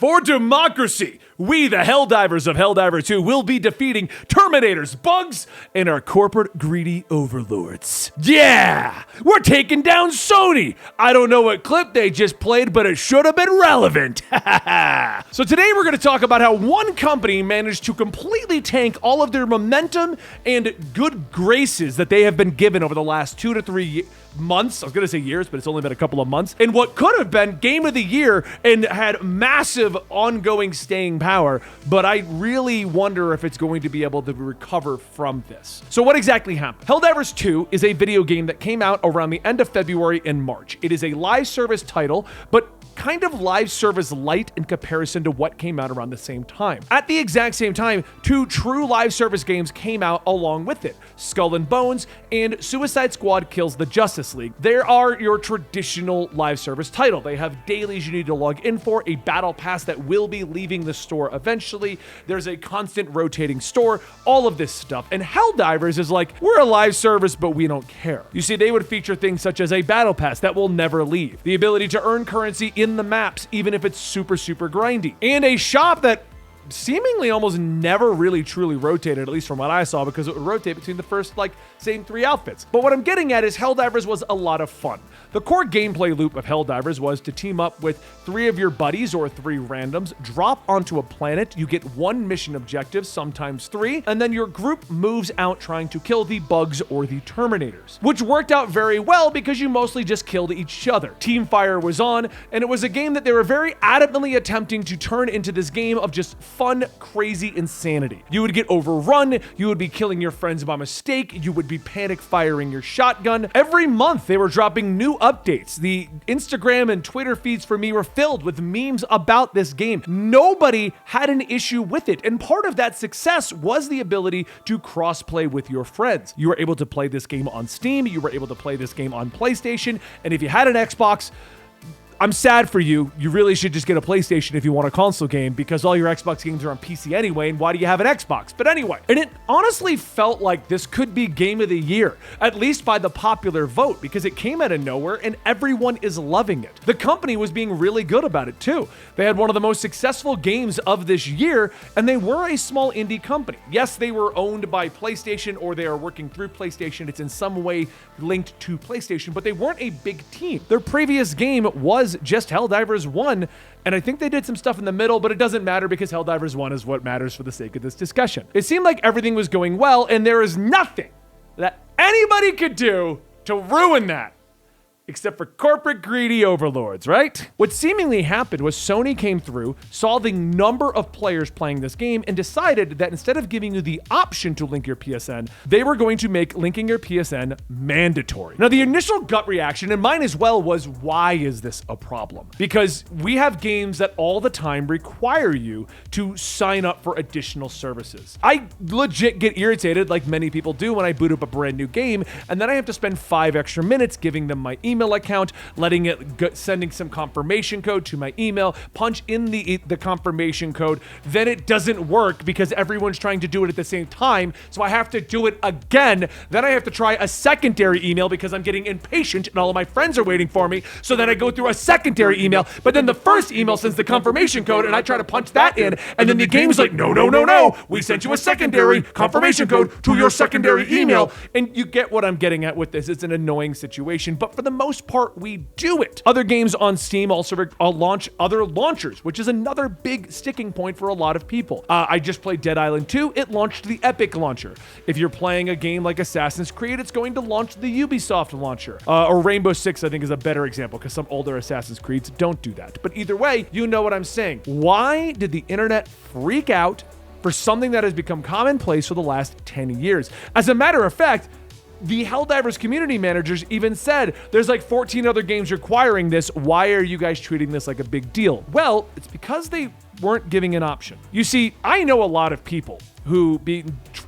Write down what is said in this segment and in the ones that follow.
For democracy, we, the Helldivers of Helldivers 2, will be defeating Terminators, bugs, and our corporate greedy overlords. Yeah! We're taking down Sony! I don't know what clip they just played, but it should have been relevant. So today we're going to talk about how one company managed to completely tank all of their momentum and good graces that they have been given over the last 2 to 3 months. I was going to say years, but it's only been a couple of months. And what could have been Game of the Year and had massive ongoing staying power, but I really wonder if it's going to be able to recover from this. So what exactly happened? Helldivers 2 is a video game that came out around the end of February and March. It is a live service title, but kind of live service light in comparison to what came out around the same time. At the exact same time, 2 true live service games came out along with it, Skull and Bones and Suicide Squad Kills the Justice League. They are your traditional live service title. They have dailies you need to log in for, a battle pass that will be leaving the store eventually. There's a constant rotating store, all of this stuff. And Helldivers is like, we're a live service, but we don't care. You see, they would feature things such as a battle pass that will never leave, the ability to earn currency in the maps, even if it's super grindy, and a shop that seemingly almost never really truly rotated, at least from what I saw, because it would rotate between the first, same 3 outfits. But what I'm getting at is Helldivers was a lot of fun. The core gameplay loop of Helldivers was to team up with 3 of your buddies or 3 randoms, drop onto a planet, you get 1 mission objective, sometimes 3, and then your group moves out trying to kill the bugs or the Terminators, which worked out very well because you mostly just killed each other. Teamfire was on, and it was a game that they were very adamantly attempting to turn into this game of just fun, crazy insanity. You would get overrun, you would be killing your friends by mistake, you would be panic firing your shotgun. Every month they were dropping new updates. The Instagram and Twitter feeds for me were filled with memes about this game. Nobody had an issue with it, and part of that success was the ability to cross-play with your friends. You were able to play this game on Steam, you were able to play this game on PlayStation, and if you had an Xbox, I'm sad for you. You really should just get a PlayStation if you want a console game, because all your Xbox games are on PC anyway, and why do you have an Xbox? But anyway, and it honestly felt like this could be Game of the Year, at least by the popular vote, because it came out of nowhere and everyone is loving it. The company was being really good about it too. They had one of the most successful games of this year, and they were a small indie company. Yes, they were owned by PlayStation, or they are working through PlayStation. It's in some way linked to PlayStation, but they weren't a big team. Their previous game was just Helldivers 1, and I think they did some stuff in the middle, but it doesn't matter because Helldivers 1 is what matters for the sake of this discussion. It seemed like everything was going well, and there is nothing that anybody could do to ruin that, except for corporate greedy overlords, right? What seemingly happened was Sony came through, saw the number of players playing this game, and decided that instead of giving you the option to link your PSN, they were going to make linking your PSN mandatory. Now, the initial gut reaction, and mine as well, was, why is this a problem? Because we have games that all the time require you to sign up for additional services. I legit get irritated, like many people do, when I boot up a brand new game, and then I have to spend 5 extra minutes giving them my email account, letting it go, sending some confirmation code to my email, punch in the confirmation code, then it doesn't work because everyone's trying to do it at the same time, so I have to do it again. Then I have to try a secondary email because I'm getting impatient and all of my friends are waiting for me, so then I go through a secondary email, but then the first email sends the confirmation code and I try to punch that in, and then the game's like, no, we sent you a secondary confirmation code to your secondary email. And you get what I'm getting at with this. It's an annoying situation, but for the most part, we do it. Other games on Steam also launch other launchers, which is another big sticking point for a lot of people. I just played Dead Island 2. It launched the Epic launcher. If you're playing a game like Assassin's Creed, it's going to launch the Ubisoft launcher. Or Rainbow Six, I think, is a better example because some older Assassin's Creeds don't do that. But either way, you know what I'm saying. Why did the internet freak out for something that has become commonplace for the last 10 years? As a matter of fact, the Helldivers community managers even said, there's like 14 other games requiring this. Why are you guys treating this like a big deal? Well, it's because they weren't giving an option. You see, I know a lot of people who,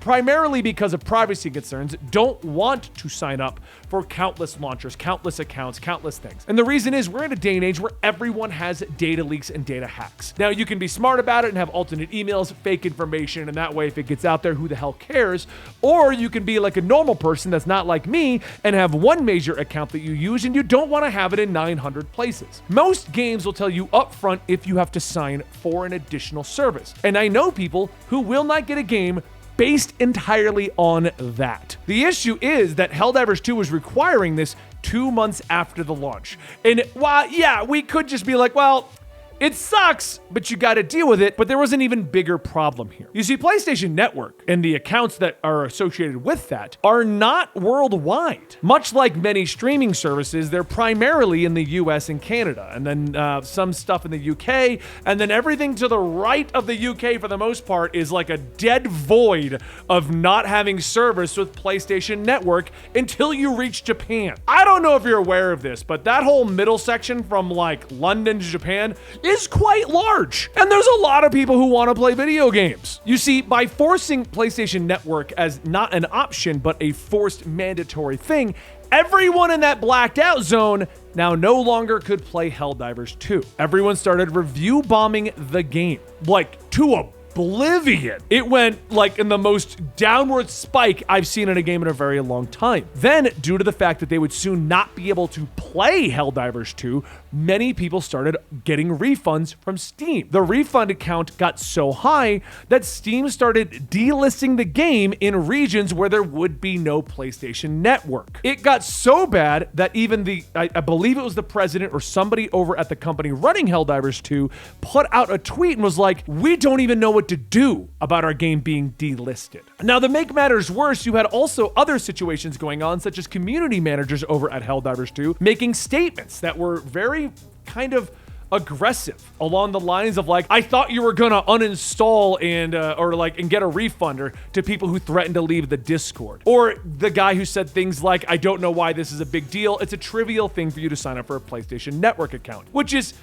primarily because of privacy concerns, don't want to sign up for countless launchers, countless accounts, countless things. And the reason is we're in a day and age where everyone has data leaks and data hacks. Now, you can be smart about it and have alternate emails, fake information, and that way if it gets out there, who the hell cares? Or you can be like a normal person that's not like me and have one major account that you use and you don't want to have it in 900 places. Most games will tell you upfront if you have to sign for an additional service. And I know people who will not get a game based entirely on that. The issue is that Helldivers 2 was requiring this 2 months after the launch. And while, yeah, we could just be like, well, it sucks, but you gotta deal with it. But there was an even bigger problem here. You see, PlayStation Network and the accounts that are associated with that are not worldwide. Much like many streaming services, they're primarily in the US and Canada, and then some stuff in the UK, and then everything to the right of the UK for the most part is like a dead void of not having service with PlayStation Network until you reach Japan. I don't know if you're aware of this, but that whole middle section from like London to Japan is quite large. And there's a lot of people who want to play video games. You see, by forcing PlayStation Network as not an option, but a forced mandatory thing, everyone in that blacked out zone now no longer could play Helldivers 2. Everyone started review bombing the game, like to oblivion. It went like in the most downward spike I've seen in a game in a very long time. Then, due to the fact that they would soon not be able to play Helldivers 2, many people started getting refunds from Steam. The refund count got so high that Steam started delisting the game in regions where there would be no PlayStation Network. It got so bad that even I believe it was the president or somebody over at the company running Helldivers 2 put out a tweet and was like, we don't even know what to do about our game being delisted. Now, to make matters worse, you had also other situations going on, such as community managers over at Helldivers 2 making statements that were very kind of aggressive along the lines of like, I thought you were gonna uninstall and get a refund, or to people who threatened to leave the Discord, or the guy who said things like, I don't know why this is a big deal. It's a trivial thing for you to sign up for a PlayStation Network account, which is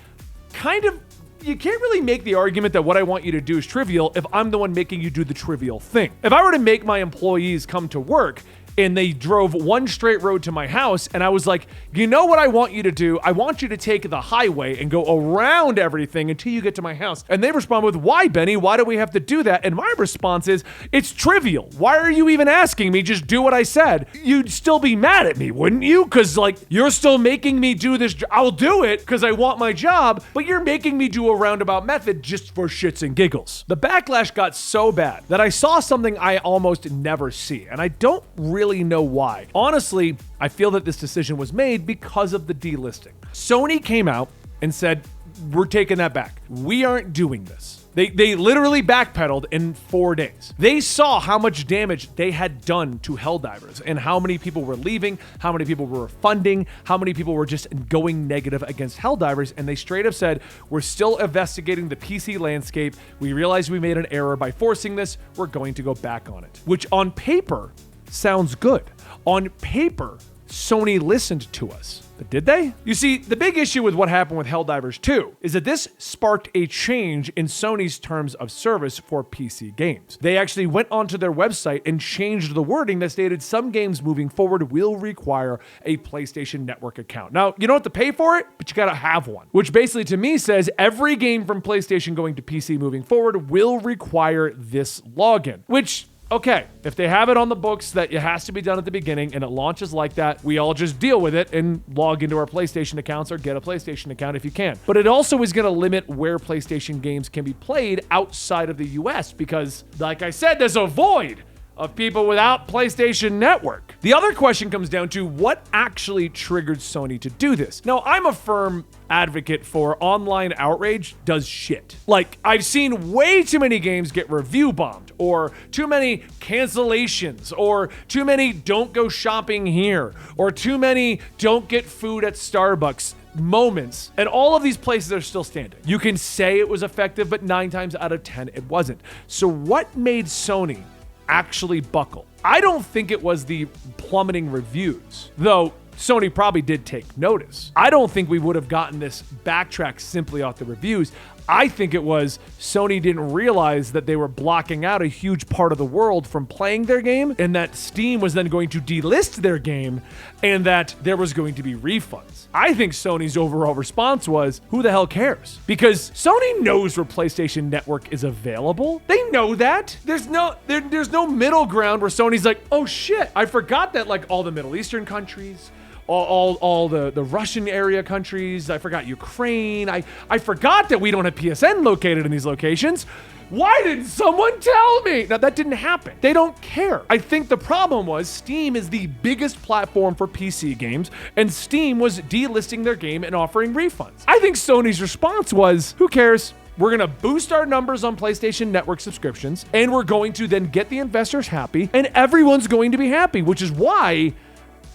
kind of, you can't really make the argument that what I want you to do is trivial if I'm the one making you do the trivial thing. If I were to make my employees come to work and they drove one straight road to my house, and I was like, you know what I want you to do? I want you to take the highway and go around everything until you get to my house. And they respond with, why, Benny? Why do we have to do that? And my response is, it's trivial. Why are you even asking me? Just do what I said. You'd still be mad at me, wouldn't you? Because like, you're still making me do this. I'll do it because I want my job, but you're making me do a roundabout method just for shits and giggles. The backlash got so bad that I saw something I almost never see, and I don't really know why. Honestly, I feel that this decision was made because of the delisting. Sony came out and said, we're taking that back. We aren't doing this. They literally backpedaled in 4 days. They saw how much damage they had done to Helldivers and how many people were leaving, how many people were refunding, how many people were just going negative against Helldivers, and they straight up said, we're still investigating the PC landscape. We realize we made an error by forcing this. We're going to go back on it. Which on paper sounds good. On paper, Sony listened to us. But did they? You see, the big issue with what happened with Helldivers 2 is that this sparked a change in Sony's terms of service for PC games. They actually went onto their website and changed the wording that stated some games moving forward will require a PlayStation Network account. Now, you don't have to pay for it, but you gotta have one. Which basically to me says every game from PlayStation going to PC moving forward will require this login. Which, okay, if they have it on the books that it has to be done at the beginning and it launches like that, we all just deal with it and log into our PlayStation accounts or get a PlayStation account if you can. But it also is going to limit where PlayStation games can be played outside of the US because, like I said, there's a void of people without PlayStation Network. The other question comes down to what actually triggered Sony to do this. Now, I'm a firm advocate for online outrage does shit. Like, I've seen way too many games get review bombed, or too many cancellations, or too many don't go shopping here, or too many don't get food at Starbucks moments, and all of these places are still standing. You can say it was effective, but 9 times out of 10 it wasn't. So what made Sony actually buckle? I don't think it was the plummeting reviews, though Sony probably did take notice. I don't think we would have gotten this backtrack simply off the reviews. I think it was Sony didn't realize that they were blocking out a huge part of the world from playing their game, and that Steam was then going to delist their game, and that there was going to be refunds. I think Sony's overall response was, who the hell cares? Because Sony knows where PlayStation Network is available. They know that. There's no middle ground where Sony's like, oh shit, I forgot that like all the Middle Eastern countries, all the Russian area countries, I forgot Ukraine, I forgot that we don't have PSN located in these locations. Why didn't someone tell me? Now, that didn't happen. They don't care. I think the problem was Steam is the biggest platform for PC games, and Steam was delisting their game and offering refunds. I think Sony's response was, who cares? We're going to boost our numbers on PlayStation Network subscriptions, and we're going to then get the investors happy, and everyone's going to be happy, which is why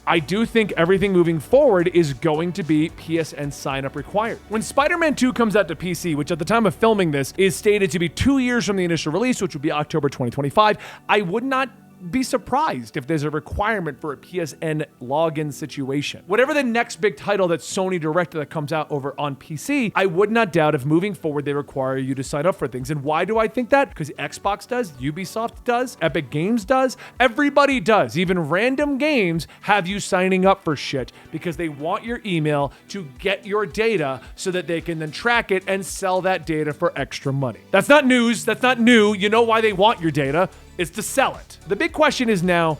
I do think everything moving forward is going to be PSN sign-up required. When Spider-Man 2 comes out to PC, which at the time of filming this is stated to be 2 years from the initial release, which would be October 2025, I would not be surprised if there's a requirement for a PSN login situation. Whatever the next big title that Sony directed that comes out over on PC, I would not doubt if moving forward they require you to sign up for things. And why do I think that? Because Xbox does, Ubisoft does, Epic Games does, everybody does. Even random games have you signing up for shit because they want your email to get your data so that they can then track it and sell that data for extra money. That's not news. That's not new. You know why they want your data. Is to sell it. The big question is now,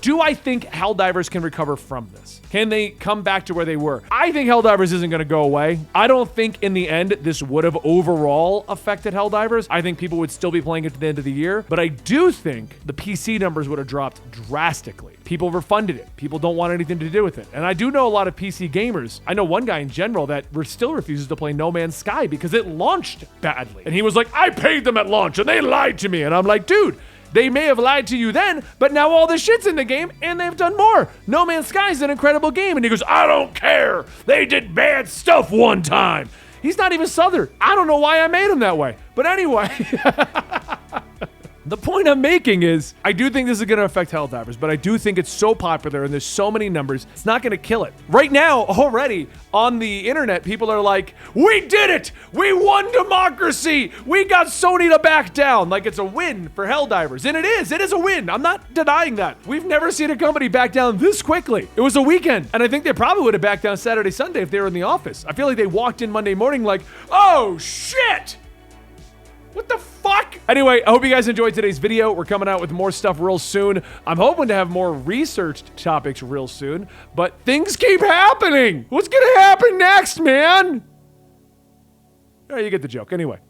do I think Helldivers can recover from this? Can they come back to where they were? I think Helldivers isn't going to go away. I don't think in the end this would have overall affected Helldivers. I think people would still be playing it to the end of the year, but I do think the PC numbers would have dropped drastically. People refunded it. People don't want anything to do with it. And I do know a lot of PC gamers. I know one guy in general that still refuses to play No Man's Sky because it launched badly. And he was like, I paid them at launch and they lied to me. And I'm like, dude, they may have lied to you then, but now all the shit's in the game and they've done more. No Man's Sky is an incredible game. And he goes, I don't care. They did bad stuff one time. He's not even Southern. I don't know why I made him that way. But anyway, the point I'm making is I do think this is going to affect Helldivers, but I do think it's so popular and there's so many numbers, it's not going to kill it. Right now, already on the internet, people are like, we did it! We won democracy! We got Sony to back down! Like it's a win for Helldivers. And it is a win. I'm not denying that. We've never seen a company back down this quickly. It was a weekend. And I think they probably would have backed down Saturday, Sunday if they were in the office. I feel like they walked in Monday morning like, oh shit! What the fuck? Anyway, I hope you guys enjoyed today's video. We're coming out with more stuff real soon. I'm hoping to have more researched topics real soon, but things keep happening. What's gonna happen next, man? All right, you get the joke. Anyway.